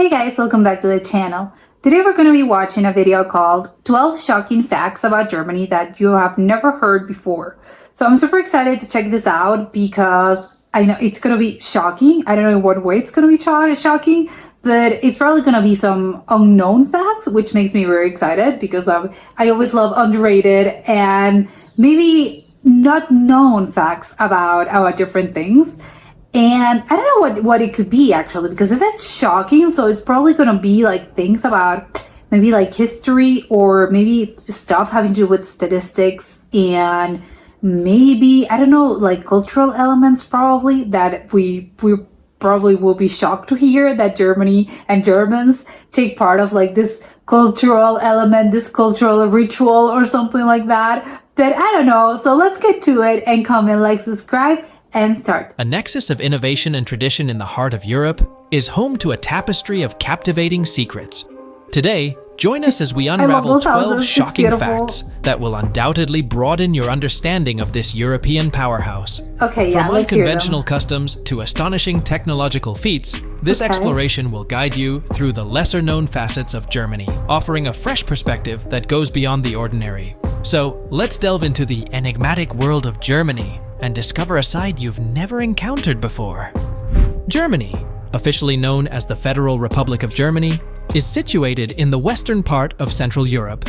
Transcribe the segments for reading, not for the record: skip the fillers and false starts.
Hey guys, welcome back to the channel. Today we're going to be watching a video called 12 Shocking Facts About Germany That You Have Never Heard Before. So I'm super excited to check this out because I know it's going to be shocking. I don't know in what way it's going to be shocking, but it's probably going to be some unknown facts, which makes me very excited because I always love underrated and maybe not known facts about different things. And I don't know what it could be actually, because it's shocking, so it's probably gonna be like things about maybe like history or maybe stuff having to do with statistics and maybe, I don't know, like cultural elements probably that we probably will be shocked to hear that Germany and Germans take part of like this cultural element, this cultural ritual or something like that. But I don't know, so let's get to it and comment, like, subscribe, and start. A nexus of innovation and tradition in the heart of Europe is home to a tapestry of captivating secrets. Today, join us as we unravel 12 shocking facts that will undoubtedly broaden your understanding of this European powerhouse. Okay, yeah, From unconventional customs to astonishing technological feats, this exploration will guide you through the lesser-known facets of Germany, offering a fresh perspective that goes beyond the ordinary. So, let's delve into the enigmatic world of Germany and discover a side you've never encountered before. Germany, officially known as the Federal Republic of Germany, is situated in the western part of Central Europe.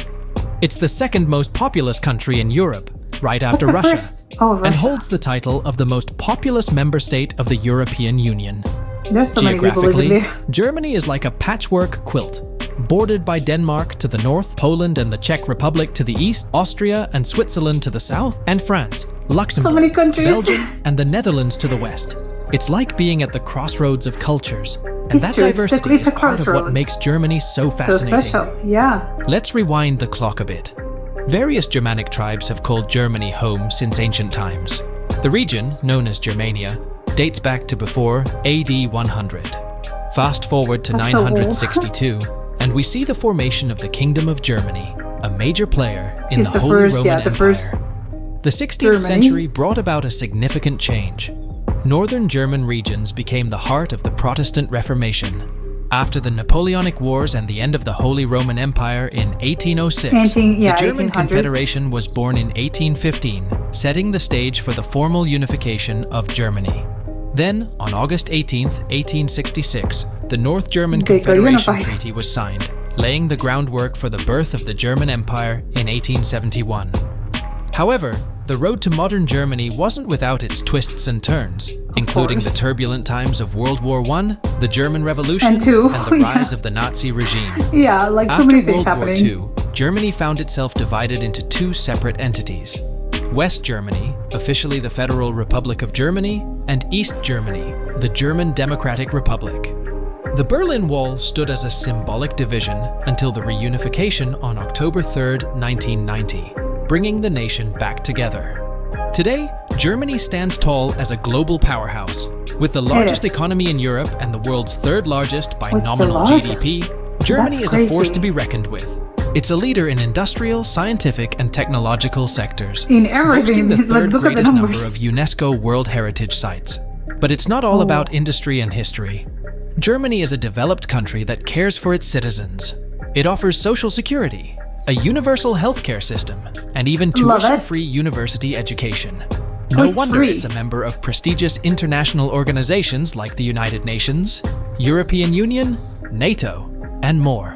It's the second most populous country in Europe, right after Russia, and holds the title of the most populous member state of the European Union. There's so many people living there. Germany is like a patchwork quilt, bordered by Denmark to the north, Poland and the Czech Republic to the east, Austria and Switzerland to the south, and France, Luxembourg, so many countries. Belgium, and the Netherlands to the west. It's like being at the crossroads of cultures, and that diversity is part of what makes Germany so fascinating. So special, yeah. Let's rewind the clock a bit. Various Germanic tribes have called Germany home since ancient times. The region, known as Germania, dates back to before AD 100. Fast forward to 962, and we see the formation of the Kingdom of Germany, a major player in the Holy Roman Empire. The 16th century brought about a significant change. Northern German regions became the heart of the Protestant Reformation. After the Napoleonic Wars and the end of the Holy Roman Empire in 1806, the German Confederation was born in 1815, setting the stage for the formal unification of Germany. Then, on August 18, 1866, the North German Confederation Treaty was signed, laying the groundwork for the birth of the German Empire in 1871. However, the road to modern Germany wasn't without its twists and turns, including the turbulent times of World War I, the German Revolution, and the rise of the Nazi regime. Yeah, like so many things happening. After World War II, Germany found itself divided into two separate entities. West Germany, officially the Federal Republic of Germany, and East Germany, the German Democratic Republic. The Berlin Wall stood as a symbolic division until the reunification on October 3, 1990. Bringing the nation back together. Today, Germany stands tall as a global powerhouse. With the largest economy in Europe and the world's third largest by nominal GDP, Germany is a force to be reckoned with. It's a leader in industrial, scientific, and technological sectors, in everything, boasting the third greatest number of UNESCO World Heritage Sites. But it's not all about industry and history. Germany is a developed country that cares for its citizens. It offers social security, a universal healthcare system, and even tuition-free university education. No wonder it's a member of prestigious international organizations like the United Nations, European Union, NATO, and more.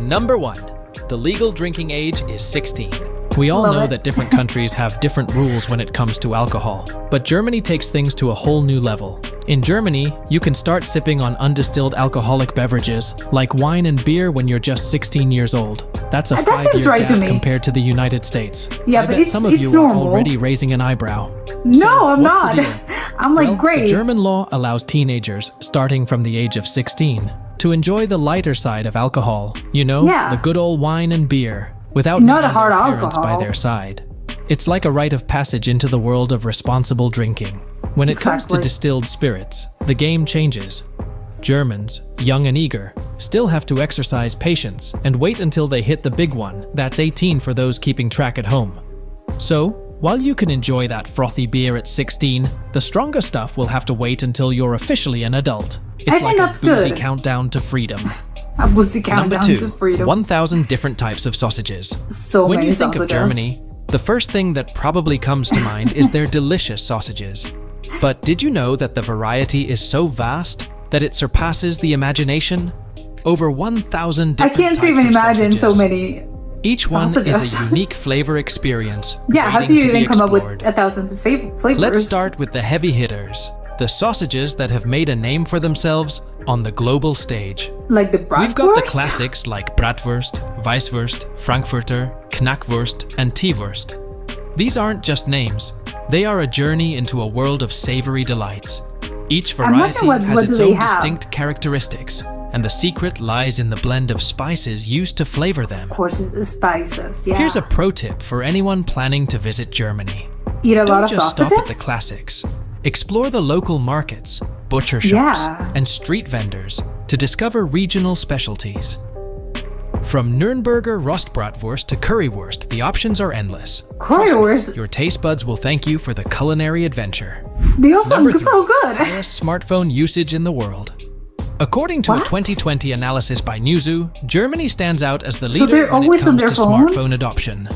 Number 1. The legal drinking age is 16. We all know that different countries have different rules when it comes to alcohol, but Germany takes things to a whole new level. In Germany, you can start sipping on undistilled alcoholic beverages, like wine and beer, when you're just 16 years old. That's a 5-year gap compared to the United States. Yeah, I bet some of you are already raising an eyebrow. No, I'm not. I'm like, great. The German law allows teenagers, starting from the age of 16, to enjoy the lighter side of alcohol. You know, the good old wine and beer, without not a hard alcohol by their side. It's like a rite of passage into the world of responsible drinking. When it comes to distilled spirits, the game changes. Germans, young and eager, still have to exercise patience and wait until they hit the big one, that's 18 for those keeping track at home. So, while you can enjoy that frothy beer at 16, the stronger stuff will have to wait until you're officially an adult. It's think like that's a boozy good. countdown to freedom. A boozy Number countdown 2, to freedom. 1,000 different types of sausages. So When many you think sausages. of Germany, the first thing that probably comes to mind is their delicious sausages. But did you know that the variety is so vast that it surpasses the imagination? Over 1,000 I different can't types even of imagine so sausages. many. Each one is sausages. a unique flavor experience. Yeah, how do waiting you to be even come up with explored. 1,000 flavors? Let's start with the heavy hitters, the sausages that have made a name for themselves on the global stage. Like the bratwurst? We've got the classics like Bratwurst, Weisswurst, Frankfurter, Knackwurst, and Teewurst. These aren't just names, they are a journey into a world of savory delights. Each I'm wondering variety what has do its they own have? distinct characteristics, and the secret lies in the blend of spices used to flavor them. Of course, it's the spices, yeah. Here's a pro tip for anyone planning to visit Germany. Eat a lot Don't of just sausages? stop at the classics. Explore the local markets, butcher shops, Yeah. and street vendors to discover regional specialties. From Nürnberger Rostbratwurst to currywurst, the options are endless. Trust me, Currywurst? your taste buds will thank you for the culinary adventure. They all Number sound so 3, good. highest smartphone usage in the world. According to a What? 2020 analysis by Newzoo, Germany stands out as the So leader they're when it always on comes their to phones? smartphone adoption.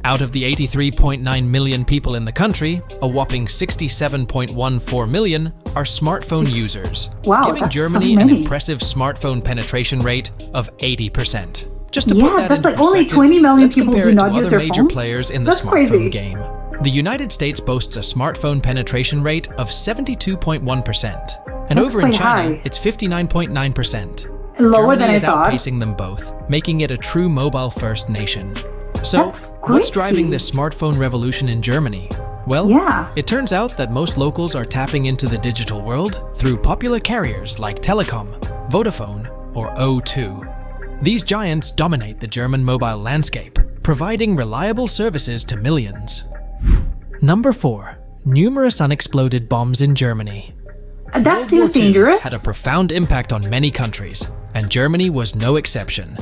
Out of the 83.9 million people in the country, a whopping 67.14 million are smartphone users, Wow, giving that's so Germany an many. impressive smartphone penetration rate of 80%. Just to Yeah, put that that's into like only perspective, 20 million let's people do compare it to not use other their major phones? players in the That's smartphone crazy. game. The United States boasts a smartphone penetration rate of 72.1%, and That's over in quite China, high. it's 59.9%. Lower Germany than I is thought. outpacing them both, making it a true mobile-first nation. So, That's what's driving crazy. this smartphone revolution in Germany? Well, Yeah. it turns out that most locals are tapping into the digital world through popular carriers like Telekom, Vodafone, or O2. These giants dominate the German mobile landscape, providing reliable services to millions. Number 4. Numerous unexploded bombs in Germany. That World seems War II dangerous. had a profound impact on many countries, and Germany was no exception.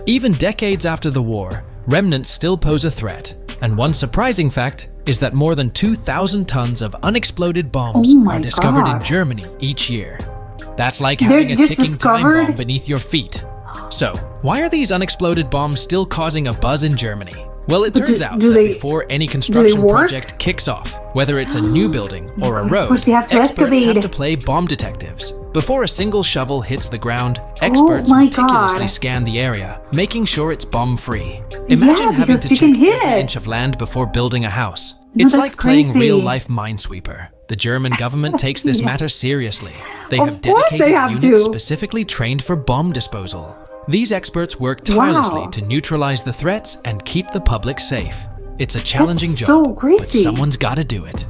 Even decades after the war, remnants still pose a threat, and one surprising fact is that more than 2,000 tons of unexploded bombs Oh my are discovered in God. Germany each year. That's like They're having a just ticking time discovered? bomb beneath your feet. So, why are these unexploded bombs still causing a buzz in Germany? Well, it But turns do- out do that they- before any construction work? project kicks off, whether it's a new building or a God, of road, course they have to experts excavate. have to play bomb detectives. Before a single shovel hits the ground, experts my meticulously God. scan the area, making sure it's bomb-free. Imagine Yeah, having because to you check can hit every it. inch of land before building a house. No, It's that's like playing crazy. real-life Minesweeper. The German government takes this Yeah. matter seriously. They Of have course dedicated they have units to. specifically trained for bomb disposal. These experts work tirelessly Wow. to neutralize the threats and keep the public safe. It's a challenging That's job, so but crazy. someone's got to do it.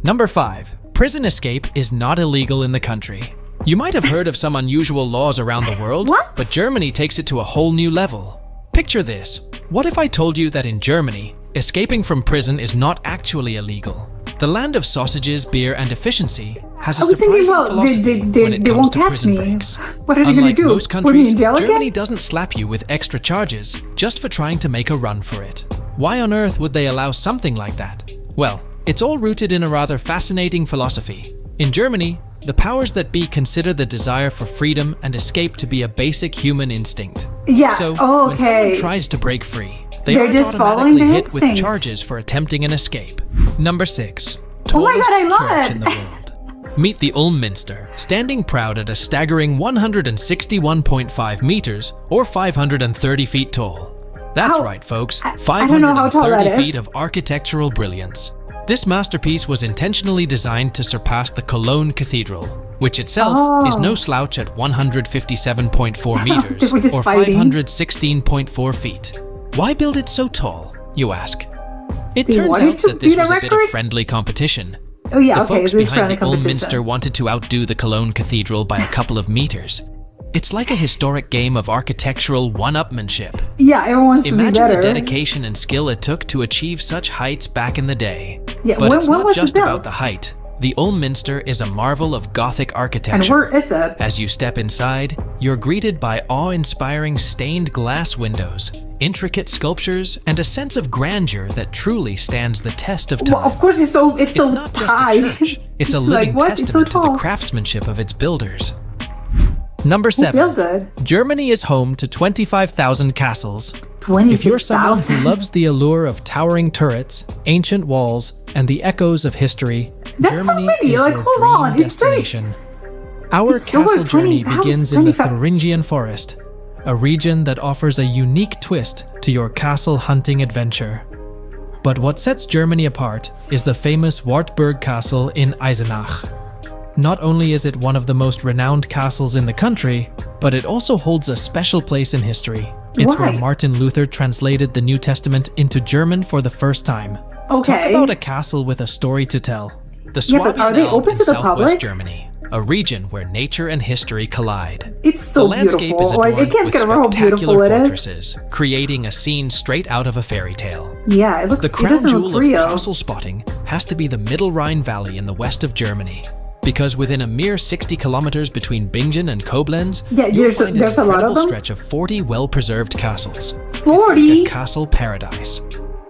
Number 5. Prison escape is not illegal in the country. You might have heard of some unusual laws around the world, What? but Germany takes it to a whole new level. Picture this. What if I told you that in Germany, escaping from prison is not actually illegal? The land of sausages, beer, and efficiency has a I was thinking, surprising well, philosophy when it they comes won't to catch prison me. breaks. What are they gonna Unlike do? most Put me countries, in jail again? Germany doesn't slap you with extra charges just for trying to make a run for it. Why on earth would they allow something like that? Well, it's all rooted in a rather fascinating philosophy. In Germany, the powers that be consider the desire for freedom and escape to be a basic human instinct. Yeah, So, oh, when someone okay. tries to break free, they They're aren't just following automatically their hit with instinct. charges for attempting an escape. Number 6. Oh my Tallest God, I love church it. in the world. Meet the Ulm Minster, standing proud at a staggering 161.5 meters or 530 feet tall. That's How- right, folks, I don't know how tall that 530 is. feet of architectural brilliance. This masterpiece was intentionally designed to surpass the Cologne Cathedral, which itself is no slouch at 157.4 meters They were just or fighting. 516.4 feet. Why build it so tall, you ask? It They turns wanted out to that this beat a was a bit record? of friendly competition. Oh yeah, The okay, folks so it's behind friendly the Ulm competition. Minster wanted to outdo the Cologne Cathedral by a couple of meters. It's like a historic game of architectural one-upmanship. Yeah, everyone wants to be Imagine the better. dedication and skill it took to achieve such heights back in the day. Yeah, But when it's was not it just built? about the height. The Ulm Minster is a marvel of Gothic And architecture. where is it? As you step inside, you're greeted by awe-inspiring stained glass windows, intricate sculptures, and a sense of grandeur that truly stands the test of time. Well, of course, it's so It's so not just high. a church. It's a like, living what? It's so testament to the tall. craftsmanship of its builders. Number 7. built it? Germany is home to 25,000 castles. 26,000. If you're someone who loves the allure of towering turrets, ancient walls, and the echoes of history, That's so Germany many. is Like, your hold dream on. It's 20. destination. Our It's over castle journey 20,000, begins in the 25. Thuringian Forest, a region that offers a unique twist to your castle hunting adventure. But what sets Germany apart is the famous Wartburg Castle in Eisenach. Not only is it one of the most renowned castles in the country, but it also holds a special place in history. It's Why? where Martin Luther translated the New Testament into German for the first time. Talk Okay. about a castle with a story to tell. The Yeah, but Swabian are they Alb open in to the southwest public? Germany, a region where nature and history collide. It's The so landscape is beautiful. Like, I adorned can't with get over how beautiful spectacular it is. fortresses, creating a scene straight out of a fairy tale. Yeah, it looks. The It crown doesn't jewel look of real. castle spotting has to be the Middle Rhine Valley in the west of Germany. Because within a mere 60 kilometers between Bingen and Koblenz, Yeah, you'll there's find a an lot of incredible them. stretch of 40 well-preserved castles. 40? It's like a castle paradise.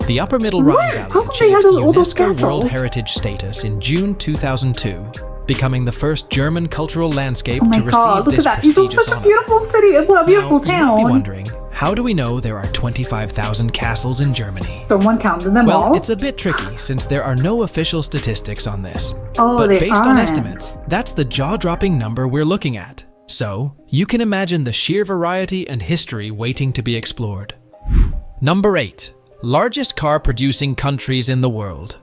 The Upper Middle Rhine What? Valley How come they achieved have all those UNESCO World castles? Heritage status in June 2002, becoming the first German cultural landscape Oh my to receive god, look this at that. It's prestigious such a honor. beautiful city. A beautiful Now, you might be town. wondering, how do we know there are 25,000 castles in Germany? Someone counted them Well, all. it's a bit tricky since there are no official statistics on this. Oh, but they based on aren't. estimates, that's the jaw-dropping number we're looking at. So, you can imagine the sheer variety and history waiting to be explored. Number 8. Largest car-producing countries in the world.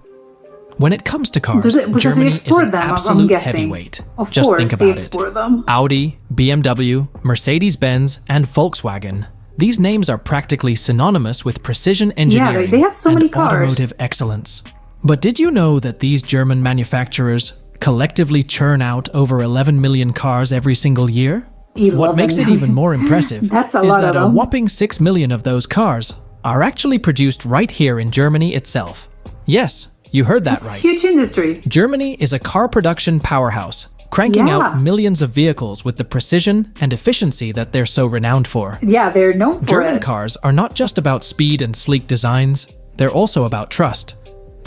When it comes to cars, Because Germany they is export an them, I'm absolute guessing. heavyweight. Of Just course, think they about it. export them. Audi, BMW, Mercedes-Benz, and Volkswagen. These names are practically synonymous with precision engineering they have so and many cars. automotive excellence. But did you know that these German manufacturers collectively churn out over 11 million cars every single year? 11 What makes it million. even more impressive That's a is lot that of a them. whopping 6 million of those cars are actually produced right here in Germany itself. Yes, you heard that It's a right. huge industry. Germany is a car production powerhouse, cranking Yeah. out millions of vehicles with the precision and efficiency that they're so renowned for. Yeah, they're known for German it. cars are not just about speed and sleek designs, they're also about trust.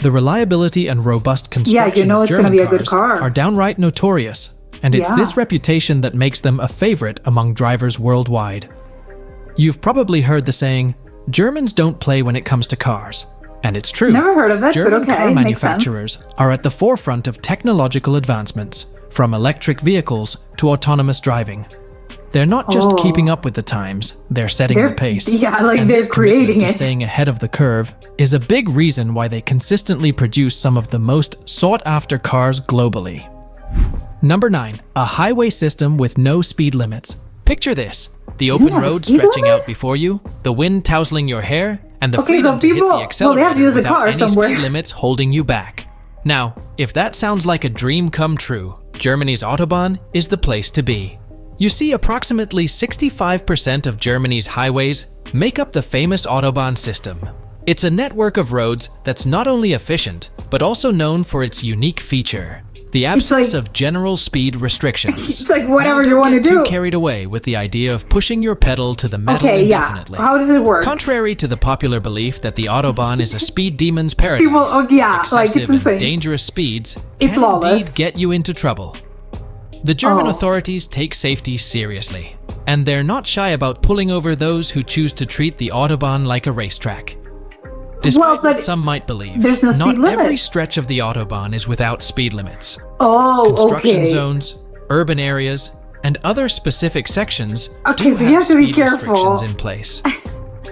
The reliability and robust construction know of it's gonna German be a good cars car. are downright notorious, and it's Yeah. this reputation that makes them a favorite among drivers worldwide. You've probably heard the saying, Germans don't play when it comes to cars. And it's true. Never heard of it, but German okay, car makes manufacturers are at the forefront of technological advancements, from electric vehicles to autonomous driving. They're not just Oh. keeping up with the times, they're setting the pace. Yeah, like And they're this commitment creating to it. staying ahead of the curve is a big reason why they consistently produce some of the most sought-after cars globally. Number 9. A highway system with no speed limits. Picture this. The open have a road speed stretching limit? out before you, the wind tousling your hair, and the Okay, freedom so to hit people- the well, accelerator they have to use a without car any somewhere. speed limits holding you back. Now, if that sounds like a dream come true, Germany's Autobahn is the place to be. You see, approximately 65% of Germany's highways make up the famous Autobahn system. It's a network of roads that's not only efficient, but also known for its unique feature: the absence like- of general speed restrictions. It's like whatever Now, you don't want to get do. too carried away with the idea of pushing your pedal to the metal Okay, yeah. indefinitely. How does it work? Contrary to the popular belief that the Autobahn is a speed demon's paradise, People- oh, yeah, like, it's excessive insane. and dangerous speeds It's can lawless. indeed get you into trouble. The German Oh. authorities take safety seriously, and they're not shy about pulling over those who choose to treat the Autobahn like a racetrack. Despite Well, what but some might believe, there's no speed not every limit. stretch of the Autobahn is without speed limits. Oh, Construction okay. zones, urban areas, and other specific sections Okay, do so you have to be speed careful. restrictions in place.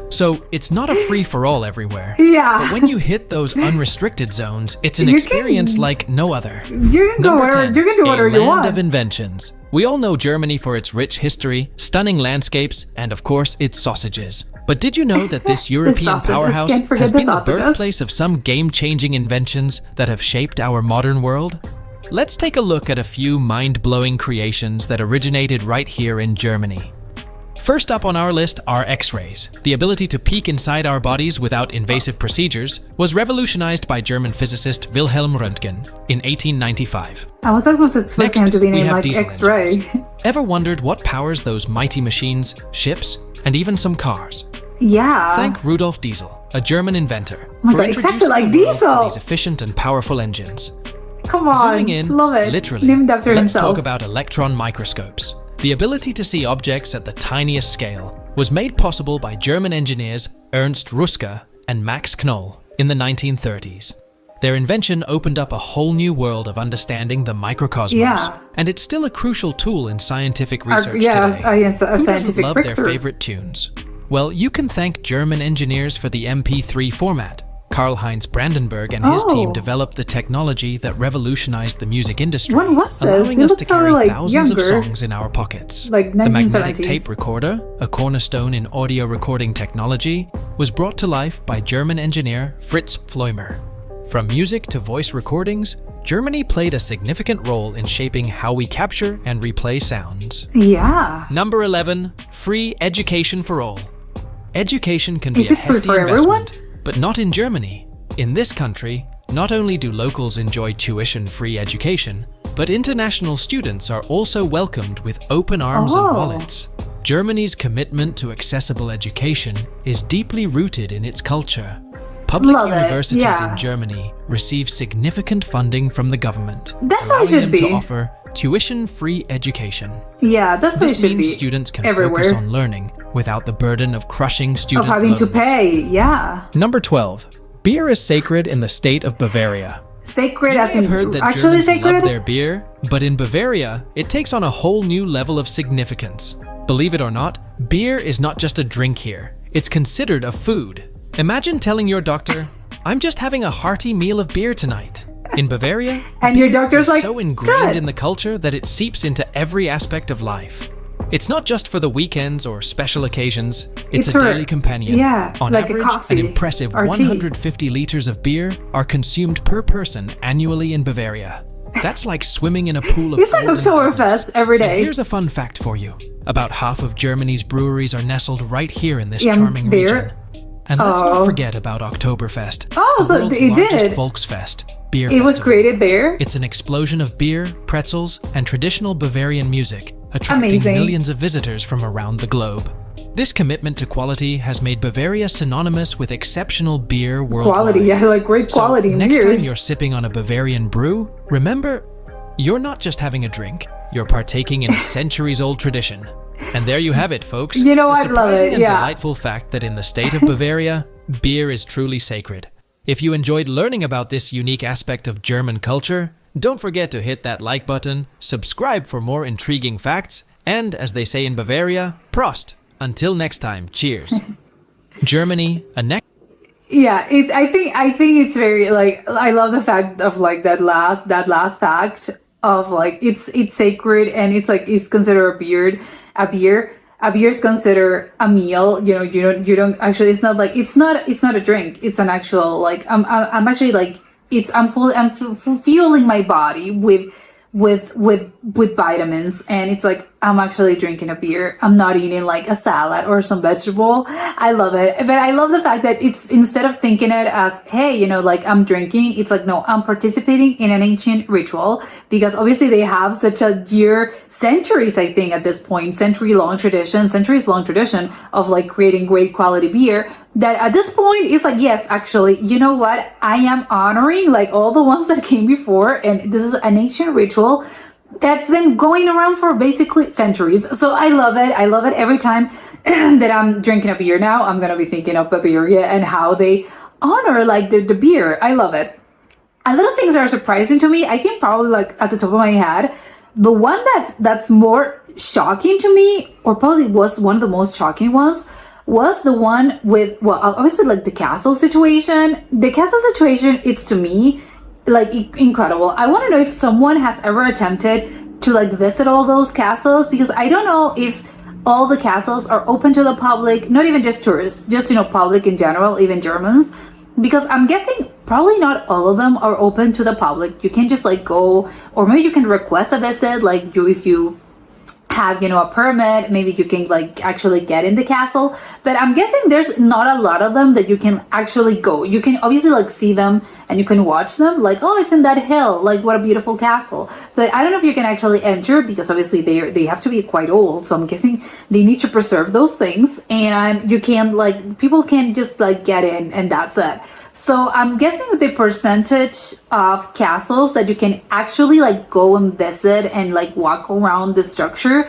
So it's not a free-for-all everywhere. Yeah. But when you hit those unrestricted zones, it's an You experience can- like no other. You can go Number wherever 10, you can do a whatever you land want. of inventions. We all know Germany for its rich history, stunning landscapes, and of course its sausages. But did you know that this European sausages, powerhouse can't forget has the been the sausages. birthplace of some game-changing inventions that have shaped our modern world? Let's take a look at a few mind-blowing creations that originated right here in Germany. First up on our list are X-rays. The ability to peek inside our bodies without invasive procedures was revolutionized by German physicist Wilhelm Röntgen in 1895. I was expecting Next, him to be we named have like diesel X-Ray. engines. Ever wondered what powers those mighty machines, ships, and even some cars? Yeah. Thank Rudolf Diesel, a German inventor, my for God, exactly introducing like the world to Diesel. these efficient and powerful engines. Come on. Zooming in, Love it. literally, Named after let's himself. talk about electron microscopes. The ability to see objects at the tiniest scale was made possible by German engineers Ernst Ruska and Max Knoll in the 1930s. Their invention opened up a whole new world of understanding the microcosmos, and it's still a crucial tool in scientific research today. Yes, a Who scientific doesn't love breakthrough. their favorite tunes? Well, you can thank German engineers for the MP3 format. Karl-Heinz Brandenburg and his team developed the technology that revolutionized the music industry, When was this? allowing They us look to so, carry like, thousands of younger. songs in our pockets. Like The magnetic 1970s. tape recorder, a cornerstone in audio recording technology, was brought to life by German engineer Fritz Pfleumer. From music to voice recordings, Germany played a significant role in shaping how we capture and replay sounds. Yeah. Number 11, free education for all. Education can be Is a it free hefty for everyone? investment, but not in Germany. In this country, not only do locals enjoy tuition-free education, but international students are also welcomed with open arms and wallets. Germany's commitment to accessible education is deeply rooted in its culture. Public Love it, universities yeah. in Germany receive significant funding from the government, That's how it allowing should them be. to offer tuition-free education. Yeah, that's how it This should means be. students can everywhere. focus on learning without the burden of crushing student Of having to loans. pay, yeah. Number 12. Beer is sacred in the state of Bavaria. Sacred You as may have in heard that actually Germans sacred? love their beer, but in Bavaria, it takes on a whole new level of significance. Believe it or not, beer is not just a drink here. It's considered a food. Imagine telling your doctor, "I'm just having a hearty meal of beer tonight." In Bavaria, And your beer doctor's is like, so ingrained "Good." in the culture that it seeps into every aspect of life. It's not just for the weekends or special occasions, it's a for- daily companion. yeah, On like a average, coffee an impressive or tea. 150 liters of beer are consumed per person annually in Bavaria. That's like swimming in a pool of It's like golden Oktoberfest goodness. every And day. here's a fun fact for you. About half of Germany's breweries are nestled right here in this Yeah, charming beer. region. And let's Oh. not forget about Oktoberfest, Oh, the so world's it largest did. Volksfest, beer It was festival. created there. It's an explosion of beer, pretzels, and traditional Bavarian music, attracting Amazing. millions of visitors from around the globe. This commitment to quality has made Bavaria synonymous with exceptional beer worldwide. Quality, yeah, like great quality so next time beers. you're sipping on a Bavarian brew, remember, you're not just having a drink, you're partaking in a centuries-old tradition. And there you have it, folks. You know, The I love surprising it, and yeah. delightful fact that in the state of Bavaria, beer is truly sacred. If you enjoyed learning about this unique aspect of German culture, don't forget to hit that like button, subscribe for more intriguing facts, and as they say in Bavaria, Prost. Until next time, cheers. Germany, a next Yeah, I think it's very like I love the fact of like that last fact of like it's sacred and it's like it's considered a beer is considered a meal. You know, you don't actually it's not like it's not a drink. It's an actual like I'm actually like I'm fueling my body with vitamins, and it's like I'm actually drinking a beer. I'm not eating like a salad or some vegetable. I love it. But I love the fact that it's instead of thinking it as, hey, you know, like I'm drinking, it's like, no, I'm participating in an ancient ritual, because obviously they have such a centuries, I think at this point, centuries long tradition of like creating great quality beer, that at this point it's like, yes, actually, you know what? I am honoring like all the ones that came before, and this is an ancient ritual that's been going around for basically centuries. So I love it. I love it every time that I'm drinking a beer now. I'm going to be thinking of Bavaria and how they honor like the beer. I love it. A little things that are surprising to me, I think probably like at the top of my head, the one that's more shocking to me, or probably was one of the most shocking ones, was the one with, well, obviously like the castle situation. The castle situation, it's to me like incredible. I want to know if someone has ever attempted to like visit all those castles, because I don't know if all the castles are open to the public, not even just tourists, just, you know, public in general, even Germans, because I'm guessing probably not all of them are open to the public. You can just like go, or maybe you can request a visit, like if you have, you know, a permit, maybe you can like actually get in the castle. But I'm guessing there's not a lot of them that you can actually go. You can obviously like see them and you can watch them, like, oh, it's in that hill, like what a beautiful castle. But I don't know if you can actually enter, because obviously they have to be quite old, so I'm guessing they need to preserve those things, and you can like, people can just like get in and that's it. So I'm guessing the percentage of castles that you can actually like go and visit and like walk around the structure,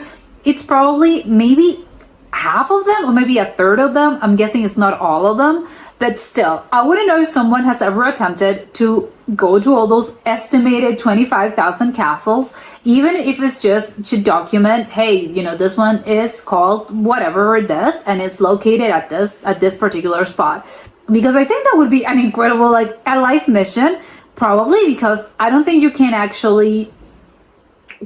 it's probably maybe half of them or maybe a third of them. I'm guessing it's not all of them, but still, I want to know if someone has ever attempted to go to all those estimated 25,000 castles, even if it's just to document, hey, you know, this one is called whatever this and it's located at this particular spot. Because I think that would be an incredible, like, a life mission, probably, because I don't think you can actually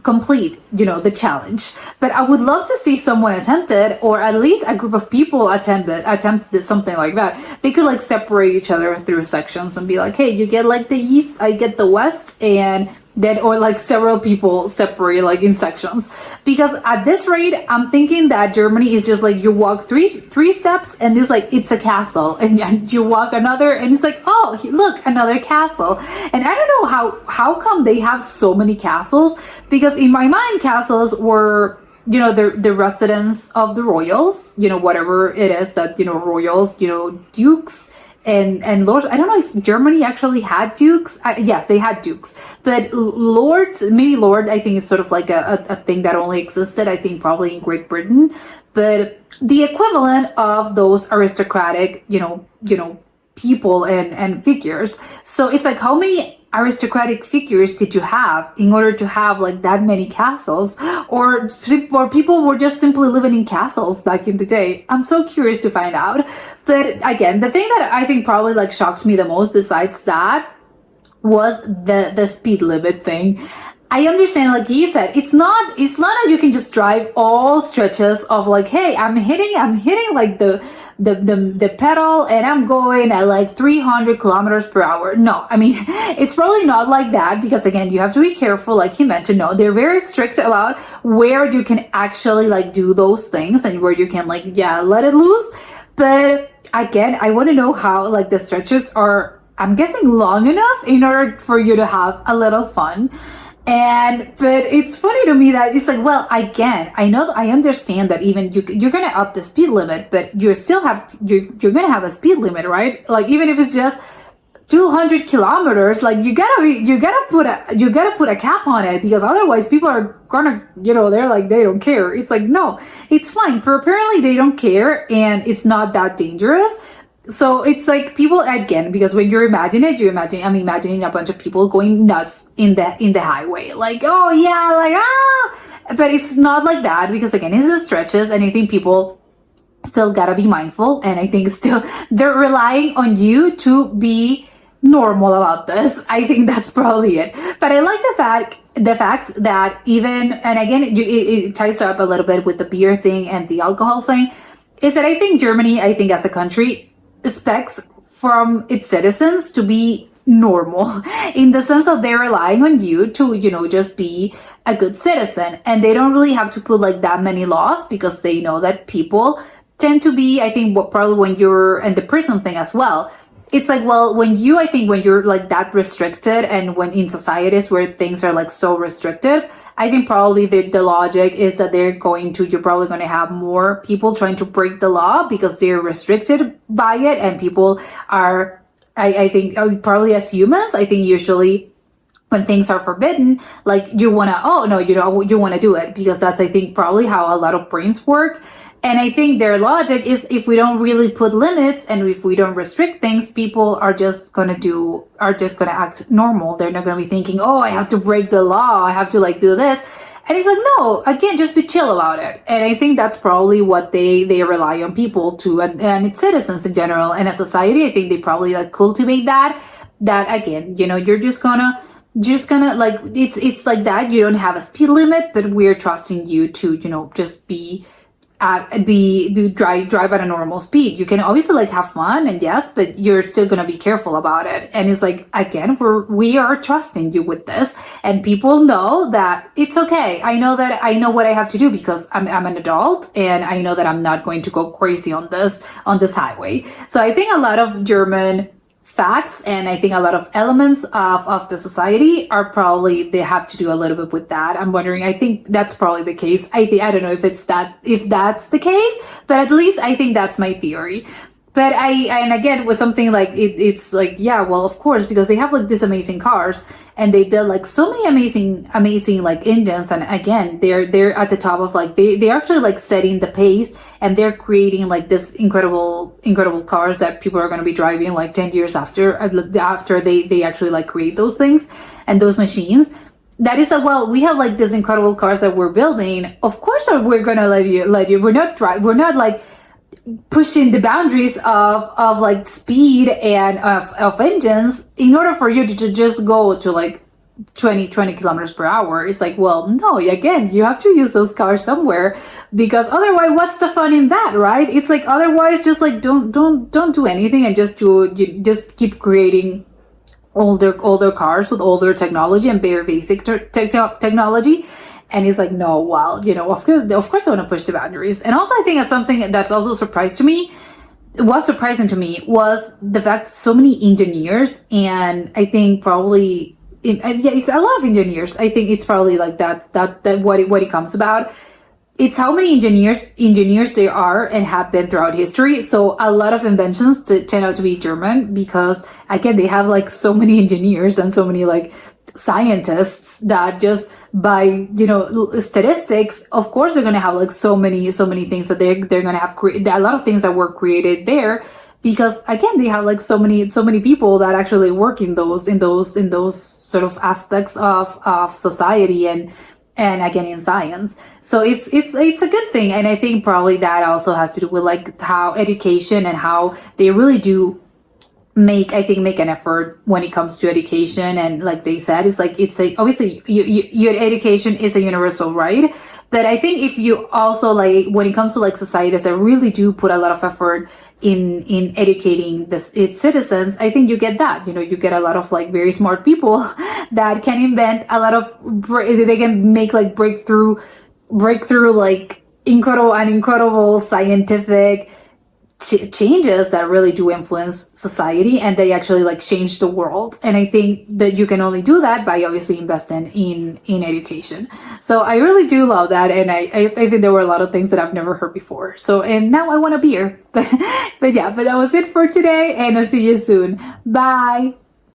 complete, you know, the challenge. But I would love to see someone attempt it, or at least a group of people attempt something like that. They could like separate each other through sections and be like, hey, you get like the east, I get the west, and then, or like several people separate like in sections. Because at this rate, I'm thinking that Germany is just like you walk three steps and it's like it's a castle, and you walk another and it's like, oh look, another castle. And I don't know how come they have so many castles, because in my mind castles were, you know, the residence of the royals, you know, whatever it is that, you know, royals, you know, dukes and lords. I don't know if Germany actually had dukes. Yes, they had dukes, but lords, maybe lord, I think it's sort of like a thing that only existed, I think probably in Great Britain. But the equivalent of those aristocratic, you know, people and figures. So it's like, how many aristocratic figures did you have in order to have like that many castles, or people were just simply living in castles back in the day? I'm so curious to find out. But again, the thing that I think probably like shocked me the most besides that was the speed limit thing. I understand, like he said, it's not that you can just drive all stretches of like, hey, I'm hitting like the pedal and I'm going at like 300 kilometers per hour. No, I mean, it's probably not like that, because again, you have to be careful, like he mentioned. No, they're very strict about where you can actually like do those things and where you can like, yeah, let it loose. But again, I want to know how like the stretches are, I'm guessing, long enough in order for you to have a little fun. But it's funny to me that it's like, well, again, I understand that even you're gonna up the speed limit, but you're gonna have a speed limit, right? Like even if it's just 200 kilometers, like you gotta put a cap on it, because otherwise people are gonna, you know, they're like, they don't care. It's like, no, it's fine. But apparently they don't care, and it's not that dangerous. So it's like people, again, because when you imagine it, I'm imagining a bunch of people going nuts in the highway, like, oh yeah, like but it's not like that, because again, it's the stretches, and I think people still gotta be mindful, and I think still they're relying on you to be normal about this. I think that's probably it. But I like the fact that even, and again, it ties up a little bit with the beer thing and the alcohol thing, is that I think Germany, I think as a country, expects from its citizens to be normal, in the sense of they're relying on you to, you know, just be a good citizen, and they don't really have to put like that many laws, because they know that people tend to be, I think, probably when you're, and the prison thing as well, it's like, well, when you're like that restricted, and when in societies where things are like so restricted, I think probably the logic is that you're probably going to have more people trying to break the law, because they're restricted by it, and people are, I think, probably as humans, I think usually when things are forbidden, like you want to, oh no, you want to do it, because that's, I think, probably how a lot of brains work. And I think their logic is, if we don't really put limits and if we don't restrict things, people are just gonna act normal. They're not gonna be thinking, oh, I have to break the law, I have to like do this. And it's like, no, again, just be chill about it. And I think that's probably what they rely on people to, and its citizens in general. And as society, I think they probably like cultivate that again, you know, you're just gonna like, it's like that. You don't have a speed limit, but we're trusting you to, you know, just drive at a normal speed. You can obviously like have fun, and yes, but you're still gonna be careful about it. And it's like, again, we are trusting you with this, and people know that it's okay. I know what I have to do, because I'm an adult, and I know that I'm not going to go crazy on this highway. So I think a lot of German facts, and I think a lot of elements of the society are probably, they have to do a little bit with that. I'm wondering, I think that's probably the case. I don't know if that's the case, but at least I think that's my theory. but and again, it was something like it's like, yeah, well, of course, because they have like these amazing cars, and they build like so many amazing like engines, and again, they're at the top of like they're actually like setting the pace, and they're creating like this incredible cars that people are going to be driving like 10 years after they actually like create those things and those machines. That is like, well, we have like these incredible cars that we're building. Of course, we're gonna let you. We're not like pushing the boundaries of like speed and of engines in order for you to just go to like 20 kilometers per hour. It's like, well, no, again, you have to use those cars somewhere, because otherwise what's the fun in that, right? It's like, otherwise just like don't do anything and just keep creating older cars with older technology and very basic technology. And he's like, no, well, of course I want to push the boundaries. And also, I think that's something that's also surprising to me was the fact that so many engineers, and I think probably, it's a lot of engineers. I think it's probably like that what it comes about. It's how many engineers there are and have been throughout history. So a lot of inventions tend out to be German, because again, they have like so many engineers and so many like scientists that just by statistics, of course, they're going to have like so many things that they're going to have a lot of things that were created there, because again, they have like so many people that actually work in those sort of aspects of society and again, in science. So it's a good thing. And I think probably that also has to do with like how education and how they really do make an effort when it comes to education. And like they said, it's like, obviously your education is a universal right, but I think if you also like, when it comes to like societies that really do put a lot of effort in educating its citizens, I think you get that, you get a lot of like very smart people that can invent a lot of, they can make like breakthrough like incredible scientific changes that really do influence society, and they actually like change the world. And I think that you can only do that by obviously investing in education. So I really do love that, and I think there were a lot of things that I've never heard before. So, and now I want a beer. But yeah, but that was it for today, and I'll see you soon. Bye.